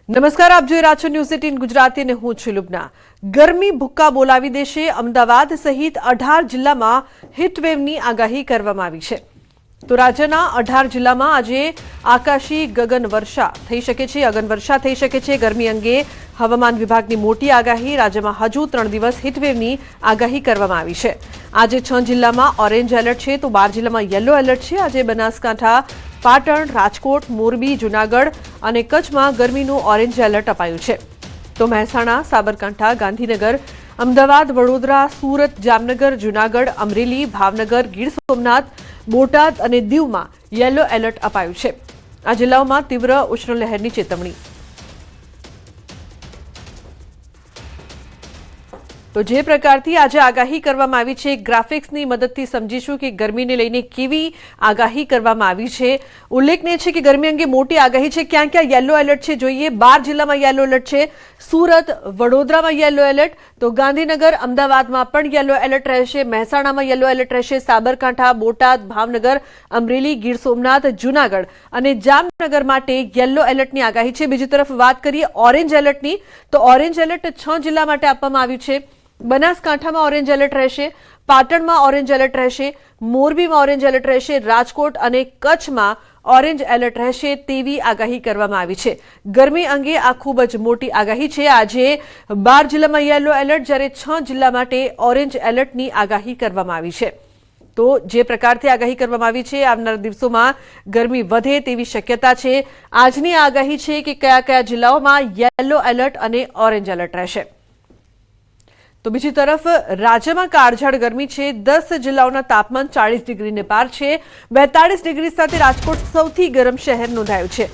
નમસ્કાર, આપ જોઈ રહ્યા છો ન્યૂઝ 18 ગુજરાતી અને હું છું લુબના। ગરમી ભૂક્કા બોલાવી દેશે। અમદાવાદ સહિત 18 જિલ્લામાં હીટવેવની આગાહી કરવામાં આવી છે। તો રાજ્યના 18 જિલ્લામાં આજે આકાશી ગગન વર્ષા થઈ શકે છે, અગન વર્ષા થઈ શકે છે। ગરમી અંગે હવામાન વિભાગની મોટી આગાહી। રાજ્યમાં હજુ 3 દિવસ હીટવેવની આગાહી કરવામાં આવી છે। આજે 6 જિલ્લામાં ઓરેન્જ એલર્ટ છે, તો 12 જિલ્લામાં યલો એલર્ટ છે। આજે બનાસકાંઠા, પાટણ, રાજકોટ, મોરબી, જૂનાગઢ અને કચ્છમાં ગરમીનું ઓરેન્જ એલર્ટ અપાયું છે। તો મહેસાણા, સાબરકાંઠા, ગાંધીનગર, અમદાવાદ, વડોદરા, સુરત, જામનગર, જૂનાગઢ, અમરેલી, ભાવનગર, ગીર સોમનાથ, બોટાદ અને દીવમાં યલો એલર્ટ અપાયું છે। આ જિલ્લાઓમાં તીવ્ર ઉષ્ણલહેરની ચેતવણી। તો જે પ્રકારથી આજે આગાહી કરવામાં આવી છે, ગ્રાફિક્સની મદદથી સમજીશું કે ગરમીને લઈને કેવી આગાહી કરવામાં આવી છે। ઉલ્લેખનીય છે કે ગરમી અંગે મોટી આગાહી છે। ક્યાં ક્યાં યલો એલર્ટ છે જોઈએ। 12 જિલ્લામાં યલો એલર્ટ છે। સુરત, વડોદરામાં યલો એલર્ટ, તો ગાંધીનગર, અમદાવાદમાં પણ યલો એલર્ટ રહેશે। મહેસાણામાં યલો એલર્ટ રહેશે। સાબરકાંઠા, બોટાદ, ભાવનગર, અમરેલી, ગીર સોમનાથ, જૂનાગઢ અને જામનગર માટે યલો એલર્ટની આગાહી છે। બીજી તરફ વાત કરીએ ઓરેન્જ એલર્ટની, તો ઓરેન્જ એલર્ટ 6 જિલ્લા માટે આપવામાં આવ્યું છે। બનાસકાંઠામાં ઓરેન્જ એલર્ટ રહેશે, પાટણમાં ઓરેન્જ એલર્ટ રહેશે, મોરબીમાં ઓરેન્જ એલર્ટ રહેશે, રાજકોટ અને કચ્છમાં ઓરેન્જ એલર્ટ રહેશે તેવી આગાહી કરવામાં આવી છે। ગરમી અંગે આ ખૂબ જ મોટી આગાહી છે। આજે 12 જિલ્લામાં યલો એલર્ટ, જ્યારે 6 જિલ્લા માટે ઓરેન્જ એલર્ટની આગાહી કરવામાં આવી છે। તો જે પ્રકારથી આગાહી કરવામાં આવી છે, આવનારા દિવસોમાં ગરમી વધે તેવી શક્યતા છે। આજની આગાહી છે કે કયા કયા જિલ્લાઓમાં યલો એલર્ટ અને ઓરેન્જ એલર્ટ રહેશે। તો બીજી તરફ રાજ્યમાં કાળઝાળ ગરમી છે। 10 જિલ્લાઓના તાપમાન 40 ડિગ્રીને પાર છે। 42 ડિગ્રી સાથે રાજકોટ સૌથી ગરમ શહેર નોંધાયું છે।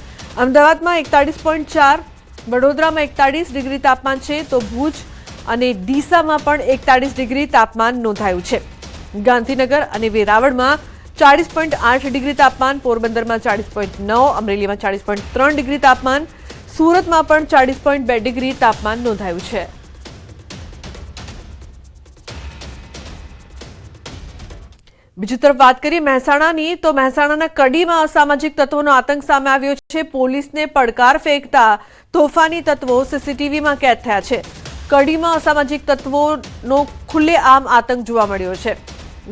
અમદાવાદમાં 41.4, વડોદરામાં 41 ડિગ્રી તાપમાન છે, તો ભુજ અને ડીસામાં પણ 41 ડિગ્રી તાપમાન નોંધાયું છે। ગાંધીનગર અને વેરાવળમાં 40.8 ડિગ્રી તાપમાન, પોરબંદરમાં 40.9, અમરેલીમાં 40.3 ડિગ્રી તાપમાન, સુરતમાં પણ 40.2 ડિગ્રી તાપમાન નોંધાયું છે। બીજી તરફ વાત કરીએ મહેસાણાની, તો મહેસાણાના કડીમાં અસામાજિક તત્વોનો આતંક સામે આવ્યો છે। પોલીસને પડકાર ફેંકતા તોફાની તત્વો સીસીટીવીમાં કેદ થયા છે। કડીમાં અસામાજિક તત્વોનો ખુલ્લેઆમ આતંક જોવા મળ્યો છે।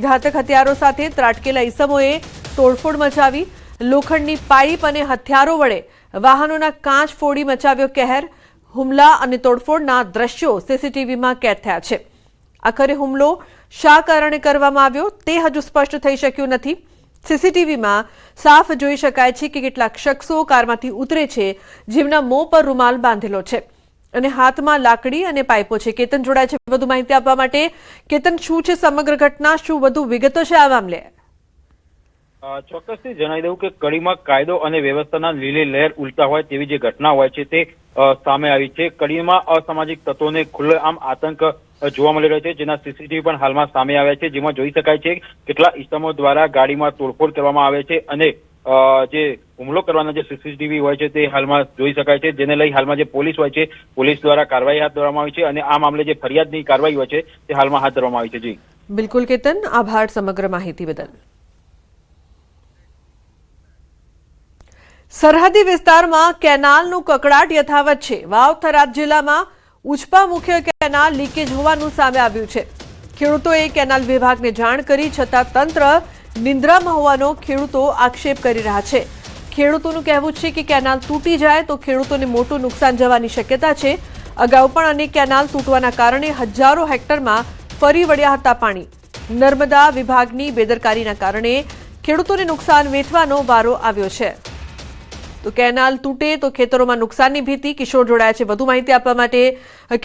ઘાતક હથિયારો સાથે ત્રાટકેલા ઈસમોએ તોડફોડ મચાવી, લોખંડની પાઇપ અને હથિયારો વડે વાહનોના કાચ ફોડી મચાવ્યો કહેર। હુમલા અને તોડફોડના દ્રશ્યો સીસીટીવીમાં કેદ થયા છે। આખરે હુમલો શા કારણે કરવામાં આવ્યો તે હજુ સ્પષ્ટ થઈ શક્યું નથી। સીસીટીવીમાં સાફ જોઈ શકાય છે કે કેટલાક શખ્સો કારમાંથી ઉતરે છે, જેમના મોં પર રૂમાલ બાંધેલો છે અને હાથમાં લાકડી અને પાઇપો છે। કેતન જોડાય છે વધુ માહિતી આપવા માટે। કેતન, શું છે સમગ્ર ઘટના, શું વધુ વિગતો છે આ મામલે? ચોક્કસથી જણાવી દઉં કે કડીમાં કાયદો અને વ્યવસ્થાના લીલે લહેર ઉલટા હોય તેવી જે ઘટના હોય છે તે સામે આવી છે। કડીમાં અસામાજિક તત્વોને ખુલ્લેઆમ આતંક જોવા મળી રહ્યો છે, જેના સીસીટીવી પણ હાલમાં સામે આવ્યા છે, જેમાં જોઈ શકાય છે કેટલા ઇસમો દ્વારા ગાડીમાં તોડફોડ કરવામાં આવે છે અને જે હુમલો કરવાના જે સીસીટીવી હોય છે તે હાલમાં જોઈ શકાય છે, જેને લઈ હાલમાં જે પોલીસ હોય છે, પોલીસ દ્વારા કાર્યવાહી હાથ ધરવામાં આવી છે અને આ મામલે જે ફરિયાદની કાર્યવાહી હોય છે તે હાલમાં હાથ ધરવામાં આવી છે। જી બિલકુલ કેતન, આભાર સમગ્ર માહિતી બદલ। સરહદી વિસ્તારમાં કેનાલનું કકળાટ યથાવત છે। વાવ થરાદ જિલ્લામાં ઉચપા મુખ્ય કેનાલ લીકેજ હોવાનું સામે આવ્યું છે। ખેડૂતોએ કેનાલ વિભાગને જાણ કરી, છતાં તંત્ર નિંદ્રામાં હોવાનો ખેડૂતો આક્ષેપ કરી રહ્યા છે। ખેડૂતોનું કહેવું છે કે કેનાલ તૂટી જાય તો ખેડૂતોને મોટું નુકસાન જવાની શક્યતા છે। અગાઉ પણ અનેક કેનાલ તૂટવાના કારણે હજારો હેક્ટરમાં ફરી વળ્યા હતા પાણી। નર્મદા વિભાગની બેદરકારીના કારણે ખેડૂતોને નુકસાન વેઠવાનો વારો આવ્યો છે। તો કેનાલ તૂટે તો ખેતરોમાં નુકસાનની ભીતિ। કિશોર જોડાયા છે વધુ માહિતી આપવા માટે।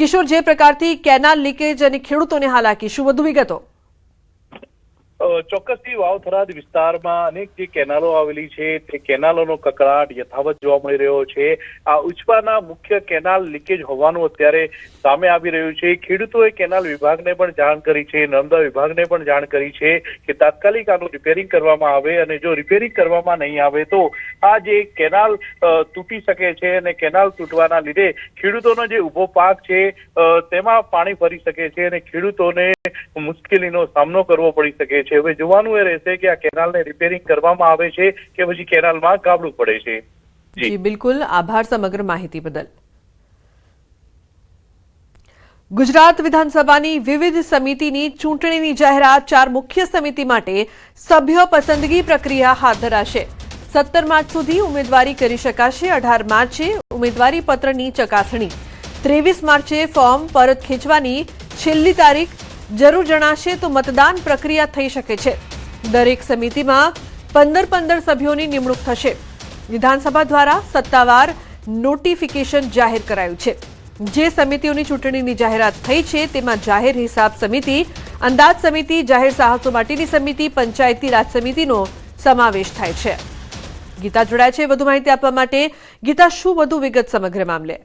કિશોર, જે પ્રકારથી કેનાલ લીકેજ અને ખેડૂતોને હાલાકી, શું વધુ વિગતો? ચોક્કસથી વાવ થરાદ વિસ્તારમાં અનેક જે કેનાલો આવેલી છે તે કેનાલોનો કકળાટ યથાવત જોવા મળી રહ્યો છે। આ ઉચપાના મુખ્ય કેનાલ લીકેજ હોવાનું અત્યારે સામે આવી રહ્યું છે। ખેડૂતોએ કેનાલ વિભાગને પણ જાણ કરી છે, નર્મદા વિભાગને પણ જાણ કરી છે કે તાત્કાલિક આનું રિપેરિંગ કરવામાં આવે અને જો રિપેરિંગ કરવામાં નહીં આવે તો આ જે કેનાલ તૂટી શકે છે અને કેનાલ તૂટવાના લીધે ખેડૂતોનો જે ઉભો પાક છે તેમાં પાણી ફરી શકે છે અને ખેડૂતોને મુશ્કેલીનો સામનો કરવો પડી શકે છે। હવે જોવાનું એ રહેશે કે આ કેનાલને રિપેરિંગ કરવામાં આવે છે કે પછી કેનાલમાં ગાબડું પડે છે। જી બિલકુલ, આભાર સમગ્ર માહિતી બદલ। ગુજરાત વિધાનસભાની વિવિધ સમિતિની ચૂંટણીની જાહેરાત 4 મુખ્ય સમિતિ માટે સભ્ય પસંદગી પ્રક્રિયા હાથ ધરાશે. 17 માર્ચ સુધી ઉમેદવારી કરી શકાશે. 18 માર્ચે ઉમેદવારી પત્રની ચકાસણી. 23 માર્ચે ફોર્મ પરત ખેંચવાની છેલ્લી તારીખ. જરૂર જણાશે તો મતદાન પ્રક્રિયા થઈ શકે છે. દરેક સમિતિમાં 15 સભ્યોની નિમણૂક થશે. વિધાનસભા દ્વારા સત્તાવાર નોટિફિકેશન જાહેર કરાયું છે. જે સમિતિઓની ચૂંટણીની જાહેરાત થઈ છે તેમાં જાહેર હિસાબ સમિતિ, અંદાજ સમિતિ, જાહેર સાહસો માટેની સમિતિ, પંચાયતી રાજ સમિતિનો સમાવેશ થાય છે. ગીતા જોડાય છે વધુ માહિતી આપવા માટે. ગીતા, શું વધુ વિગત સમગ્ર મામલે?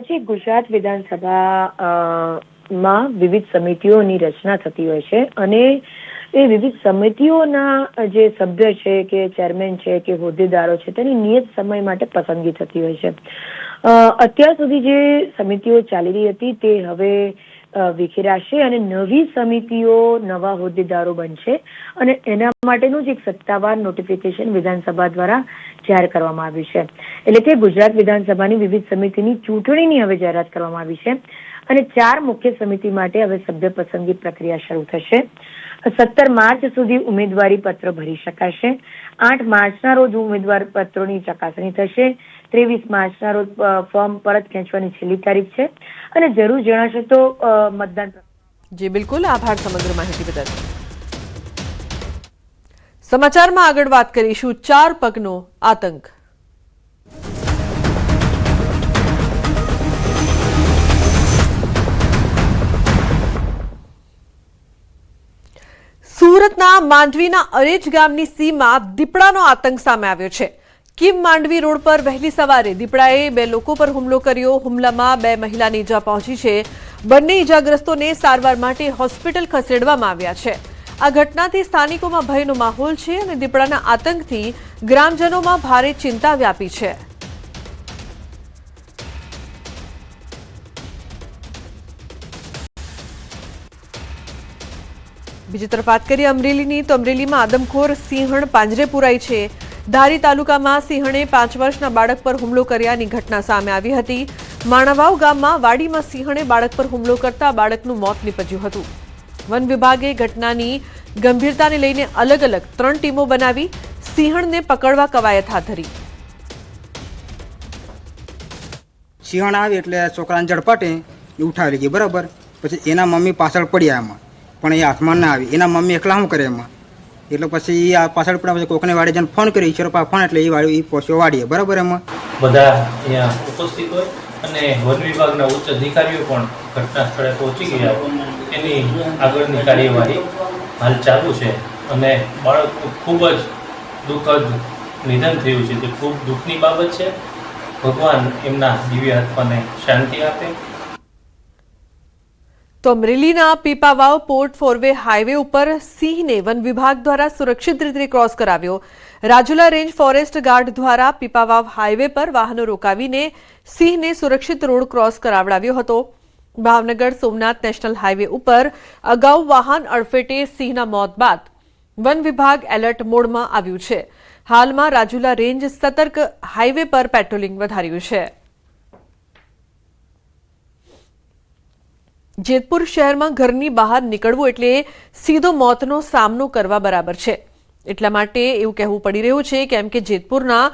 જે ગુજરાત વિધાનસભામાં વિવિધ સમિતિઓની રચના થતી હોય છે અને એ વિવિધ સમિતિઓના જે સભ્ય છે કે ચેરમેન છે કે હોદ્દેદારો છે તેની નિયત સમય માટે પસંદગી થતી હોય છે. અત્યાર સુધી જે સમિતિઓ ચાલી રહી હતી તે હવે વિખેરાશે અને નવી સમિતિઓ નવા હોદ્દેદારો બનશે અને એના માટેનું જ એક સત્તાવાર નોટિફિકેશન વિધાનસભા દ્વારા જાહેર કરવામાં આવ્યું છે. એટલે કે ગુજરાત વિધાનસભાની વિવિધ સમિતિની ચૂંટણીની હવે જાહેરાત કરવામાં આવી છે અને 4 મુખ્ય સમિતિ માટે હવે સભ્ય પસંદગી પ્રક્રિયા શરૂ થશે. 17 માર્ચ સુધી ઉમેદવારી પત્ર ભરી શકાશે. 8 માર્ચના રોજ ઉમેદવાર પત્રોની ચકાસણી થશે. 23 માર્ચના રોજ ફોર્મ પરત ખેંચવાની છેલ્લી તારીખ છે અને જરૂર જણાશે તો મતદાન. જી બિલકુલ, આભાર સમગ્ર માહિતી બદલ. સમાચારમાં આગળ વાત કરીશું 4 પગનો આતંક. સુરતના માંડવીના અરેજ ગામની સીમમાં દીપડાનો આતંક સામે આવ્યો છે. કિમ માંડવી રોડ પર વહેલી સવારે દીપડાએ 2 લોકો પર હુમલો કર્યો. હુમલામાં 2 મહિલાને ઈજા પહોંચી છે. બંને ઈજાગ્રસ્તોને સારવાર માટે હોસ્પિટલ ખસેડવામાં આવ્યા છે. આ ઘટનાથી સ્થાનિકોમાં ભયનો માહોલ છે અને દીપડાના આતંકથી ગ્રામજનોમાં ભારે ચિંતા વ્યાપી છે. બીજી તરફ વાત કરીએ અમરેલીની, તો અમરેલીમાં આદમખોર સિંહણ પાંજરે પુરાઈ છે. ધારી તાલુકામાં સિંહણે 5 વર્ષના બાળક પર હુમલો કર્યાની ઘટના સામે આવી હતી. માણાવાવ ગામમાં વાડીમાં સિંહણે બાળક પર હુમલો કરતા બાળકનું મોત નીપજ્યું હતું. વન વિભાગે ઘટનાની ગંભીરતાને લઈને અલગ અલગ 3 ટીમો બનાવી સિંહણને પકડવા કવાયત હાથ ધરી. સિંહણ આવી એટલે છોકરાને ઝડપાટે ઉઠાવી ગઈ, બરાબર. પછી એના મમ્મી પાછળ પડ્યા એમાં, પણ એ હાથમાં ના આવી. એના મમ્મી એકલા શું કરે એમાં, એટલે પછી આ પાછળ પડ્યા. પછી કોકને વાડી જઈને ફોન કર્યો, ઈશ્વર ફોન, એટલે એ વાડી પહોંચ્યો વાડીએ, બરાબર. એમાં બધા અહીંયા ઉપસ્થિત હોય અને વન વિભાગના ઉચ્ચ અધિકારીઓ પણ ઘટના સ્થળે પહોંચી ગયા. એની આગળની કાર્યવાહી હાલ ચાલુ છે અને બાળકનું ખૂબ જ દુઃખદ નિધન થયું છે. તે ખૂબ દુઃખની બાબત છે. ભગવાન એમના દિવ્ય આત્માને શાંતિ આપે. તો અમરેલીના પીપાવાવ પોર્ટ ફોરવે હાઈવે ઉપર સિંહને વન વિભાગ દ્વારા સુરક્ષિત રીતે ક્રોસ કરાવ્યો. રાજુલા રેન્જ ફોરેસ્ટ ગાર્ડ દ્વારા પીપાવાવ હાઈવે પર વાહનો રોકાવીને સિંહને સુરક્ષિત રોડ ક્રોસ કરાવડાવ્યો હતો. ભાવનગર સોમનાથ નેશનલ હાઈવે ઉપર અગાઉ વાહન અડફેટે સિંહના મોત બાદ વન વિભાગ એલર્ટ મોડમાં આવ્યું છે. હાલમાં રાજુલા રેન્જ સતર્ક હાઈવે પર પેટ્રોલિંગ વધાર્યું છે. જેતપુર શહેરમાં ઘરની બહાર નીકળવું એટલે સીધો મોતનો સામનો કરવા બરાબર છે. એટલા માટે એવું કહેવું પડી રહ્યું છે કેમ કે જેતપુરના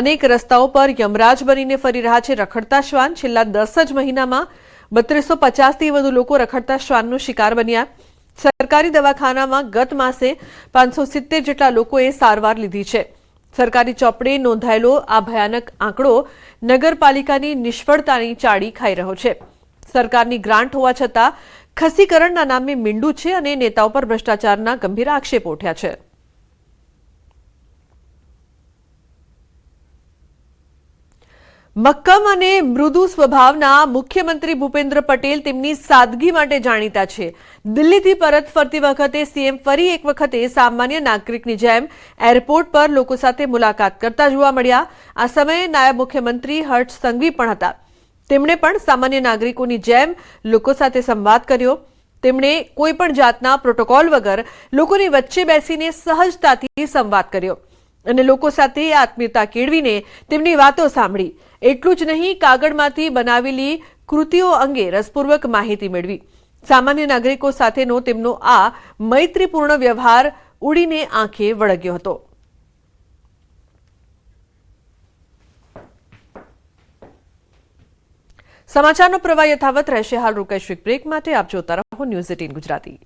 અનેક રસ્તાઓ પર યમરાજ બનીને ફરી રહ્યા છે રખડતા શ્વાન. છેલ્લા 10 જ મહિનામાં 3250થી વધુ લોકો રખડતા શ્વાનનો શિકાર બન્યા. સરકારી દવાખાનામાં ગત માસે 570 જેટલા લોકોએ સારવાર લીધી છે. સરકારી ચોપડે નોંધાયેલો આ ભયાનક આંકડો નગરપાલિકાની નિષ્ફળતાની ચાડી ખાઈ રહ્યો છે. સરકારની ગ્રાન્ટ હોવા છતાં ખસીકરણના નામે મીંડું છે અને નેતાઓ પર ભ્રષ્ટાચારના ગંભીર આક્ષેપો ઉઠ્યા છે. મક્કમ અને મૃદુ સ્વભાવના મુખ્યમંત્રી ભૂપેન્દ્ર પટેલ તેમની સાદગી માટે જાણીતા છે. દિલ્હીથી પરત ફરતી વખતે સીએમ ફરી એક વખતે સામાન્ય નાગરિકની જેમ એરપોર્ટ પર લોકો સાથે મુલાકાત કરતા જોવા મળ્યા. આ સમયે નાયબ મુખ્યમંત્રી હર્ષ સંઘવી પણ હતા. તેમણે પણ સામાન્ય નાગરિકોની જેમ લોકો સાથે સંવાદ કર્યો. તેમણે કોઈ પણ જાતના પ્રોટોકોલ વગર લોકોની વચ્ચે બેસીને સહજતાથી સંવાદ કર્યો અને લોકો સાથે આત્મીયતા કેળવીને તેમની વાતો સાંભળી. એટલું જ નહીં, કાગળમાંથી બનાવેલી કૃતિઓ અંગે રસપૂર્વક માહિતી મેળવી. સામાન્ય નાગરિકો સાથેનો તેમનો આ મૈત્રીપૂર્ણ વ્યવહાર ઉડીને આંખે વળગ્યો હતો. સમાચારનો પ્રવાહ યથાવત રહેશે. હાલ રોકાઈશું એક બ્રેક માટે. આપ જોતા રહો ન્યૂઝ 18 ગુજરાતી.